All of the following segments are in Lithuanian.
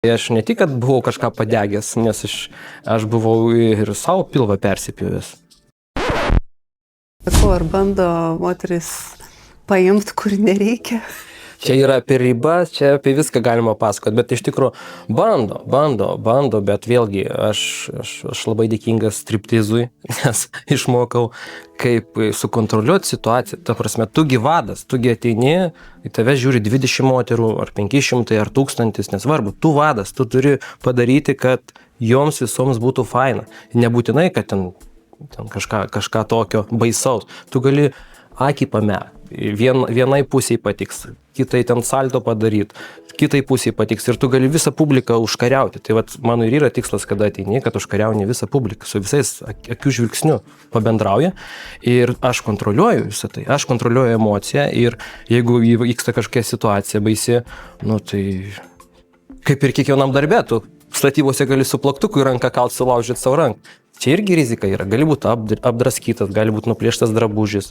Aš ne tik, kad buvau kažką padegęs, nes aš buvau ir savo pilvą persipjuvęs. Sakau, ar bando moteris paimti, kur nereikia? Čia yra apie ribas, čia apie viską galima pasakoti, bet iš tikrųjų bando, bet vėlgi aš labai dėkingas striptizui, nes išmokau, kaip sukontroliuoti situaciją. Ta prasme, tugi vadas, tugi ateini, į tave žiūri 20 moterų, ar 500, ar 1000, nesvarbu, tu vadas, tu turi padaryti, kad joms visoms būtų faina. Nebūtinai, kad ten kažką tokio baisaus. Tu gali akį pamerkti. Vienai pusiai patiks, kitai ten salto padaryt, kitai pusiai patiks ir tu gali visą publiką užkariauti. Tai vat mano ir yra tikslas, kada ateini, kad užkariauni visą publiką, su visais akių žvilgsniu pabendrauja ir aš kontroliuoju visą tai, aš kontroliuoju emociją ir jeigu vyksta kažkokia situacija baisi, nu tai kaip ir kiekvienam darbe, tu statybose gali su plaktuku į ranką kalt sulaužyti savo ranką. Čia irgi rizika yra, gali būti apdraskytas, gali būti nuplėštas drabužis.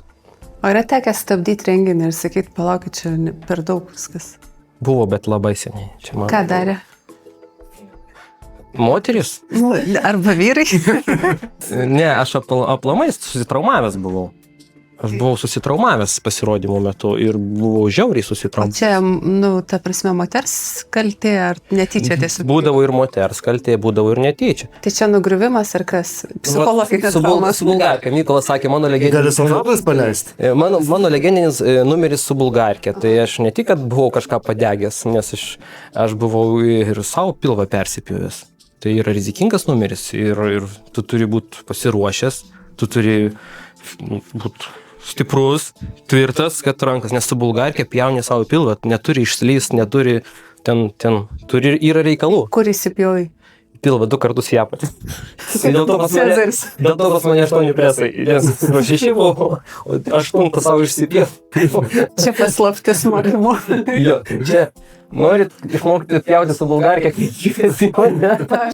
O yra tekę stabdyti renginį ir sakyti, palaukit, čia per daug viskas? Buvo, bet labai seniai. Ką darė? Moteris? Arba vyrai? Ne, aš aplamai susitraumavęs buvau. Aš buvau susitraumavęs pasirodymų metu ir buvau žiauriai susitraumavęs. O čia, ta prasme, moters kaltė ar netyčia tiesiog? Būdavo ir moters kaltė, būdavo ir netyčia. Tai čia nugriuvimas ar kas? Psichologinė trauma? Su bulgarke. Mykolas sakė, mano legendinis... Gali savo paleisti? Mano legendinis numeris su bulgarke. Tai aš ne tik, kad buvau kažką padegęs, nes aš buvau ir savo pilvą persipjuvęs. Tai yra rizikingas numeris ir tu turi būti pasiruošęs, tu turi būti stiprus, tvirtas, kad rankas, nes su bulgarke pjauni savo pilvą, neturi išslyst, neturi, turi yra reikalų. Kur įsipjovai? Pilvą 2 kartus ją pat. Dėl to pas mane 8 presai, nes 6 buvo, o 8 savo išsipjau. Čia paslaptis mokymo. Jo, čia norit išmokti pjauti su bulgarke, kaip